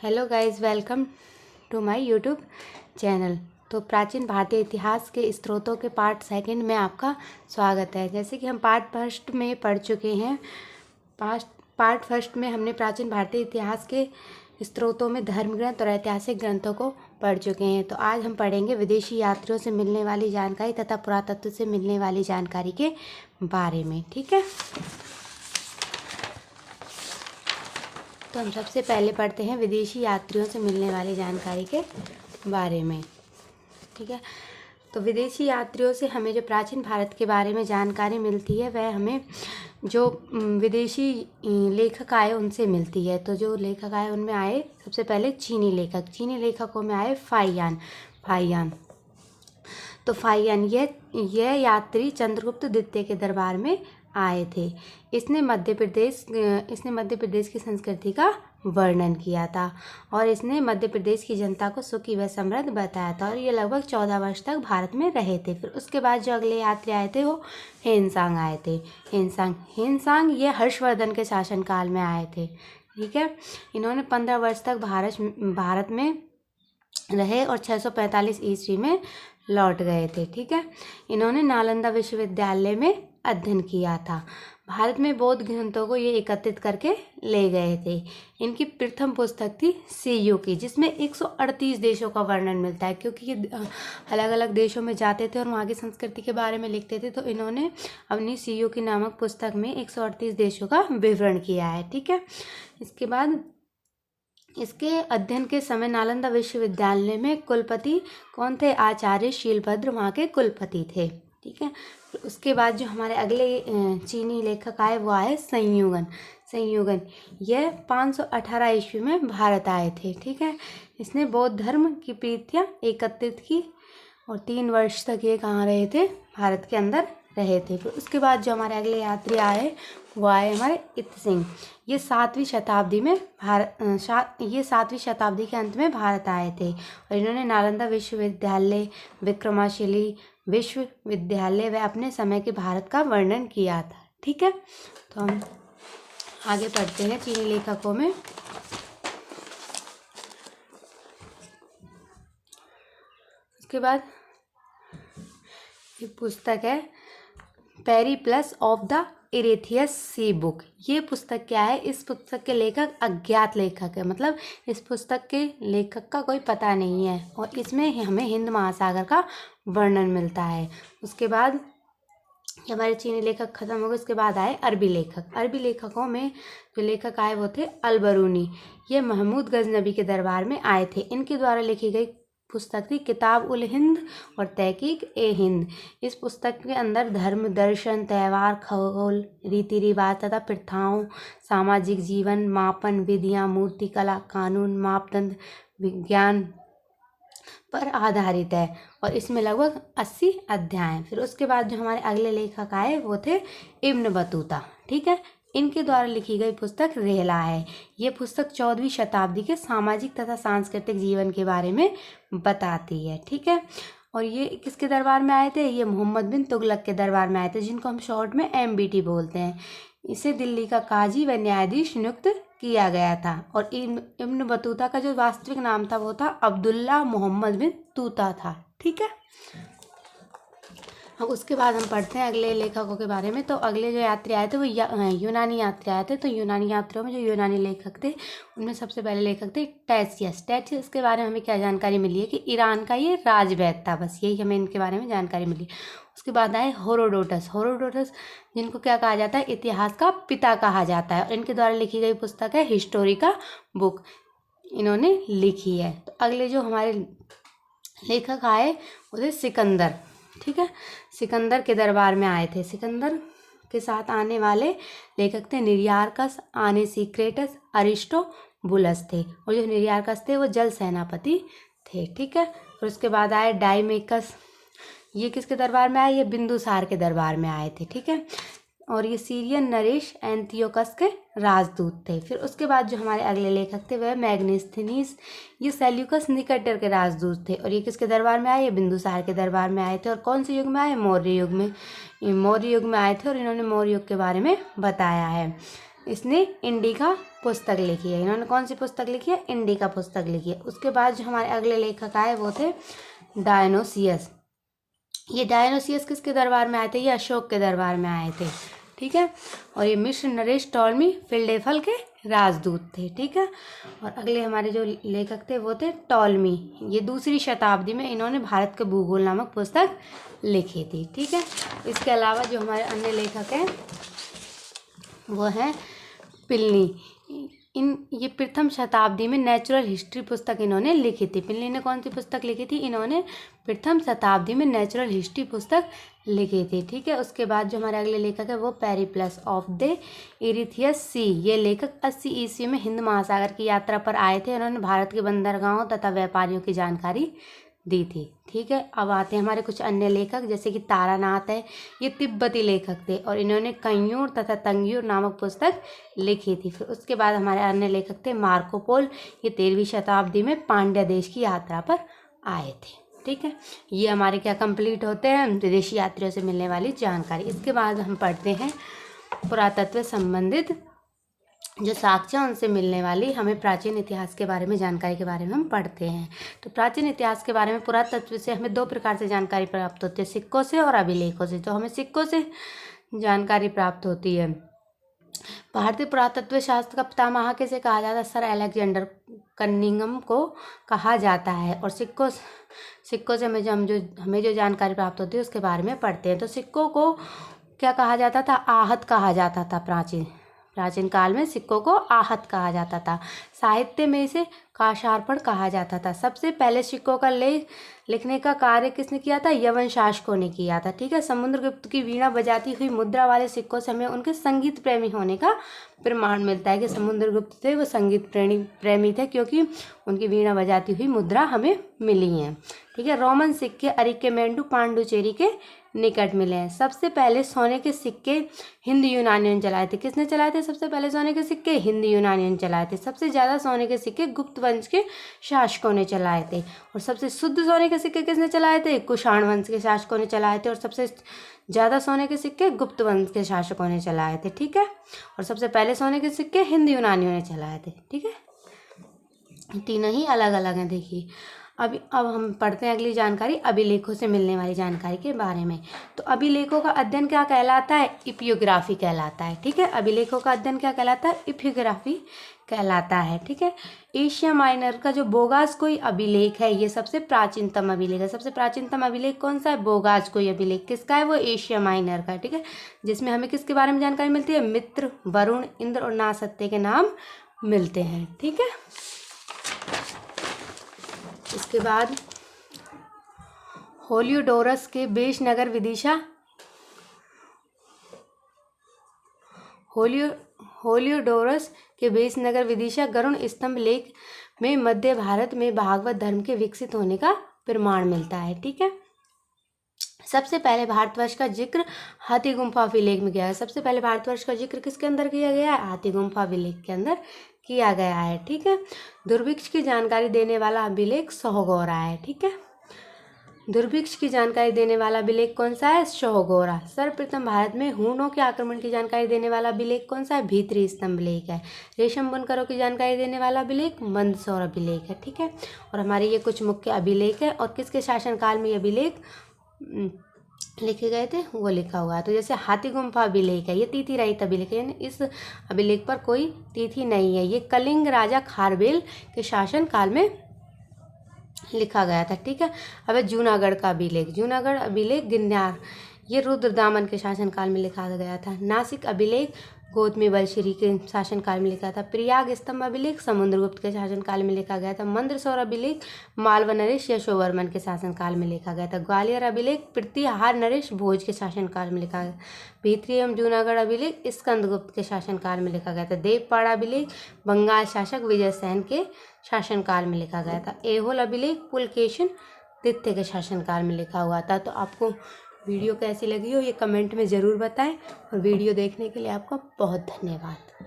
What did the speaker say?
Hello guys, welcome to my YouTube channel. तो प्राचीन भारतीय इतिहास के स्रोतों के पार्ट सेकंड में आपका स्वागत है। जैसे कि हम पार्ट फर्स्ट में पढ़ चुके हैं। पार्ट फर्स्ट में हमने प्राचीन भारतीय इतिहास के स्रोतों में धर्म ग्रंथ और ऐतिहासिक ग्रंथों को पढ़ चुके हैं। तो आज हम पढ़ेंगे विदेशी यात्रियों से मिलने वाली जानकारी तथा पुरातत्व से मिलने वाली जानकारी के बारे में। ठीक है, तो हम सबसे पहले पढ़ते हैं विदेशी यात्रियों से मिलने वाली जानकारी के बारे में। ठीक है, तो विदेशी यात्रियों से हमें जो प्राचीन भारत के बारे में जानकारी मिलती है वह हमें जो विदेशी लेखक आए उनसे मिलती है। तो जो लेखक आए उनमें आए सबसे पहले चीनी लेखकों में आए फाहियान। तो फाहियान यह यात्री चंद्रगुप्त द्वितीय के दरबार में आए थे। इसने मध्य प्रदेश की संस्कृति का वर्णन किया था और इसने मध्य प्रदेश की जनता को सुखी व समृद्ध बताया था और ये लगभग 14 वर्ष तक भारत में रहे थे। फिर उसके बाद जो अगले यात्री आए थे वो हेनसांग आए थे। हेनसांग ये हर्षवर्धन के शासनकाल में आए थे। ठीक है, इन्होंने 15 वर्ष तक भारत में रहे और 645 ईस्वी में लौट गए थे। ठीक है, इन्होंने नालंदा विश्वविद्यालय में अध्ययन किया था। भारत में बौद्ध ग्रंथों को ये एकत्रित करके ले गए थे। इनकी प्रथम पुस्तक थी सीयू की, जिसमें 138 देशों का वर्णन मिलता है, क्योंकि ये अलग अलग देशों में जाते थे और वहाँ की संस्कृति के बारे में लिखते थे। तो इन्होंने अपनी सीयू की नामक पुस्तक में 138 देशों का विवरण किया है। ठीक है, इसके बाद इसके अध्ययन के समय नालंदा विश्वविद्यालय में कुलपति कौन थे? आचार्य शीलभद्र वहाँ के कुलपति थे। ठीक है, उसके बाद जो हमारे अगले चीनी लेखक आए वो आए संयुगन। यह 518 ईस्वी में भारत आए थे। ठीक है, इसने बौद्ध धर्म की प्रीतियाँ एकत्रित की और 3 वर्ष तक ये कहाँ रहे थे? भारत के अंदर रहे थे। फिर उसके बाद जो हमारे अगले यात्री आए वो आए हमारे इत सिंह। ये 7वीं शताब्दी के अंत में भारत आए थे और इन्होंने नालंदा विश्वविद्यालय, विक्रमाशिली विश्वविद्यालय व अपने समय के भारत का वर्णन किया था। ठीक है, तो हम आगे पढ़ते हैं चीनी लेखकों में। उसके बाद ये पुस्तक है Periplus of the Erythraean Sea book. ये पुस्तक क्या है? इस पुस्तक के लेखक अज्ञात लेखक है, मतलब इस पुस्तक के लेखक का कोई पता नहीं है और इसमें हमें हिंद महासागर का वर्णन मिलता है। उसके बाद हमारे चीनी लेखक खत्म हो गए। उसके बाद आए अरबी लेखकों में जो लेखक आए वो थे अलबरूनी। ये महमूद गजनबी के दरबार में आए थे। इनके द्वारा लिखी गई पुस्तक थी किताब उल हिंद और तहकीक ए हिंद। इस पुस्तक के अंदर धर्म, दर्शन, त्यौहार, खगोल, रीति रिवाज तथा प्रथाओं, सामाजिक जीवन, मापन, विधियाँ, मूर्तिकला, कानून, मापदंड, विज्ञान पर आधारित है और इसमें लगभग 80 अध्याय हैं। फिर उसके बाद जो हमारे अगले लेखक आए वो थे इब्न बतूता। ठीक है, इनके द्वारा लिखी गई पुस्तक रेहला है। ये पुस्तक 14वीं शताब्दी के सामाजिक तथा सांस्कृतिक जीवन के बारे में बताती है। ठीक है, और ये किसके दरबार में आए थे? ये मोहम्मद बिन तुगलक के दरबार में आए थे, जिनको हम शॉर्ट में MBT बोलते हैं। इसे दिल्ली का काजी व न्यायाधीश नियुक्त किया गया था और इब्न बतूता का जो वास्तविक नाम था वो था अब्दुल्ला मोहम्मद बिन तूता था। ठीक है, अब उसके बाद हम पढ़ते हैं अगले लेखकों के बारे में। तो अगले जो यात्री आए थे वो यूनानी यात्री आए थे। तो यूनानी यात्रियों में जो यूनानी लेखक थे उनमें सबसे पहले लेखक थे टैसियस के बारे में हमें क्या जानकारी मिली है कि ईरान का ये राजवैद था, बस यही हमें इनके बारे में जानकारी मिली। उसके बाद आए हेरोडोटस, जिनको क्या कहा जाता है? इतिहास का पिता कहा जाता है और इनके द्वारा लिखी गई पुस्तक है हिस्टोरिका बुक, इन्होंने लिखी है। तो अगले जो हमारे लेखक आए वो थे सिकंदर। ठीक है, सिकंदर के दरबार में आए थे। सिकंदर के साथ आने वाले लेखक थे निरियार्कस, आनेसिक्रेटस, अरिस्टोबुलस थे और जो निरियार्कस थे वो जल सेनापति थे। ठीक है, फिर उसके बाद आए डाइमेकस। ये किसके दरबार में आए? ये बिंदुसार के दरबार में आए थे। ठीक है, और ये सीरियन नरेश एंथियोकस के राजदूत थे। फिर उसके बाद जो हमारे अगले लेखक थे वह मैग्नेस्थनीस। ये सेल्यूकस निकेटर के राजदूत थे और ये किसके दरबार में आए? ये बिंदुसार के दरबार में आए थे। और कौन से युग में आए? मौर्य युग में आए थे और इन्होंने मौर्य युग के बारे में बताया है। इसने इंडिका पुस्तक लिखी है। इन्होंने कौन सी पुस्तक लिखी है? इंडिका पुस्तक लिखी है। उसके बाद जो हमारे अगले लेखक आए वो थे डायोनिसियस। ये डायोनिसियस किसके दरबार में आए थे? ये अशोक के दरबार में आए थे, ठीक है। और ये मिस्र नरेश टॉलमी फिलडेल्फिया के राजदूत थे, ठीक है। और अगले हमारे जो लेखक थे वो थे टॉलमी। ये 2री शताब्दी में इन्होंने भारत के भूगोल नामक पुस्तक लिखी थी, ठीक है। इसके अलावा जो हमारे अन्य लेखक हैं वो हैं प्लिनी। ये प्रथम शताब्दी में नेचुरल हिस्ट्री पुस्तक इन्होंने लिखी थी। प्लिनी ने कौन सी पुस्तक लिखी थी? इन्होंने प्रथम शताब्दी में नेचुरल हिस्ट्री पुस्तक लिखी थी, ठीक है। उसके बाद जो हमारे अगले लेखक है वो पेरिप्लस ऑफ द इरीथियस सी। ये लेखक 80 ईस्वी में हिंद महासागर की यात्रा पर आए थे। इन्होंने भारत के बंदरगाहों तथा व्यापारियों की जानकारी दी थी, ठीक है। अब आते हैं हमारे कुछ अन्य लेखक, जैसे कि तारानाथ है। ये तिब्बती लेखक थे और इन्होंने कयूर तथा तंगयूर नामक पुस्तक लिखी थी। फिर उसके बाद हमारे अन्य लेखक थे मार्को पोल। ये 13वीं शताब्दी में पांड्या देश की यात्रा पर आए थे, ठीक है। ये हमारे क्या कंप्लीट होते हैं? विदेशी यात्रियों से मिलने वाली जानकारी। इसके बाद हम पढ़ते हैं पुरातत्व संबंधित जो साक्ष्य उनसे मिलने वाली हमें प्राचीन इतिहास के बारे में जानकारी के बारे में हम पढ़ते हैं। तो प्राचीन इतिहास के बारे में पुरातत्व से हमें 2 प्रकार से जानकारी प्राप्त होती है, सिक्कों से और अभिलेखों से। तो हमें सिक्कों से जानकारी प्राप्त होती है। भारतीय पुरातत्व शास्त्र का पितामह किसे कहा जाता है? सर अलेक्जेंडर कनिंघम को कहा जाता है। और सिक्कों से हमें जो जानकारी प्राप्त होती है उसके बारे में पढ़ते हैं। तो सिक्कों को क्या कहा जाता था? आहत कहा जाता था। प्राचीन काल में सिक्कों को आहत कहा जाता था। साहित्य में इसे काशार्पण कहा जाता था। सबसे पहले सिक्कों का लिखने का कार्य किसने किया था? यवन शासकों ने किया था, ठीक है। समुद्रगुप्त की वीणा बजाती हुई मुद्रा वाले सिक्कों से हमें उनके संगीत प्रेमी होने का प्रमाण मिलता है कि समुद्रगुप्त थे वो संगीत प्रेमी थे, क्योंकि उनकी वीणा बजाती हुई मुद्रा हमें मिली हैं, ठीक है। रोमन सिक्के अरिकेमेंडु पांडुचेरी के निकट मिले हैं। सबसे पहले सोने के सिक्के हिंद यूनानियों ने चलाए थे। किसने चलाए थे सबसे पहले सोने के सिक्के? हिंद यूनानियों ने चलाए थे। सबसे ज़्यादा सोने के सिक्के गुप्त वंश के शासकों ने चलाए थे। और सबसे शुद्ध सोने के सिक्के किसने चलाए थे? कुषाण वंश के शासकों ने चलाए थे। और सबसे ज़्यादा सोने के सिक्के गुप्त वंश के शासकों ने चलाए थे, ठीक है। और सबसे पहले सोने के सिक्के हिंद यूनानियों ने चलाए थे, ठीक है। तीनों ही अलग अलग हैं, देखिए। अब हम पढ़ते हैं अगली जानकारी, अभिलेखों से मिलने वाली जानकारी के बारे में। तो अभिलेखों का अध्ययन क्या कहलाता है? इपियोग्राफी कहलाता है, ठीक है। अभिलेखों का अध्ययन क्या कहलाता है? इपियोग्राफी कहलाता है, ठीक है। एशिया माइनर का जो बोगासकोई अभिलेख है ये सबसे प्राचीनतम अभिलेख है। सबसे प्राचीनतम अभिलेख कौन सा है? बोगासकोई अभिलेख। किसका है? वो एशिया माइनर का, ठीक है। जिसमें हमें किसके बारे में जानकारी मिलती है? मित्र, वरुण, इंद्र और नासत्य के नाम मिलते हैं, ठीक है। इसके बाद होलियोडोरस के बेशनगर विदिशा होलियोडोरस के बेशनगर विदिशा गरुड़ स्तंभ लेख में मध्य भारत में भागवत धर्म के विकसित होने का प्रमाण मिलता है, ठीक है। सबसे पहले भारतवर्ष का जिक्र हाथी गुम्फा अभिलेख में किया है। सबसे पहले भारतवर्ष का जिक्र किसके अंदर किया गया है? हाथी गुम्फा अभिलेख के अंदर किया गया है, ठीक है। दुर्भिक्ष की जानकारी देने वाला अभिलेख सोहगोरा है, ठीक है। दुर्भिक्ष की जानकारी देने वाला अभिलेख कौन सा है? सोहगोरा। सर्वप्रथम भारत में हूणों के आक्रमण की जानकारी देने वाला अभिलेख कौन सा है? भीतरी स्तंभ लेख है। रेशम बुनकरों की जानकारी देने वाला अभिलेख मंदसौर अभिलेख है, ठीक है। और हमारे ये कुछ मुख्य अभिलेख है और किसके शासनकाल में ये अभिलेख लिखे गए थे वो लिखा हुआ है। तो जैसे हाथी गुम्फा अभिलेख है, ये तिथि रहित अभिलेख है, इस अभिलेख पर कोई तिथि नहीं है। ये कलिंग राजा खारवेल के शासन काल में लिखा गया था, ठीक है। अब जूनागढ़ का अभिलेख, जूनागढ़ अभिलेख गिरनार, ये रुद्रदामन के शासनकाल में लिखा गया था। नासिक अभिलेख गौतमी बलश्री के शासनकाल में लिखा था। प्रयाग स्तंभ अभिलेख समुद्रगुप्त के शासनकाल में लिखा गया था। मंदसौर अभिलेख मालवा नरेश यशोवर्मन के शासनकाल में लिखा गया था। ग्वालियर अभिलेख प्रतिहार नरेश भोज के शासनकाल में लिखा गया। भीतरी एवं जूनागढ़ अभिलेख स्कंदगुप्त के शासनकाल में लिखा गया था। देवपाड़ा अभिलेख बंगाल शासक विजय सेन के शासनकाल में लिखा गया था। ऐहोल अभिलेख पुलकेशिन द्वितीय के शासनकाल में लिखा हुआ था। तो आपको वीडियो कैसी लगी हो ये कमेंट में ज़रूर बताएं और वीडियो देखने के लिए आपका बहुत धन्यवाद।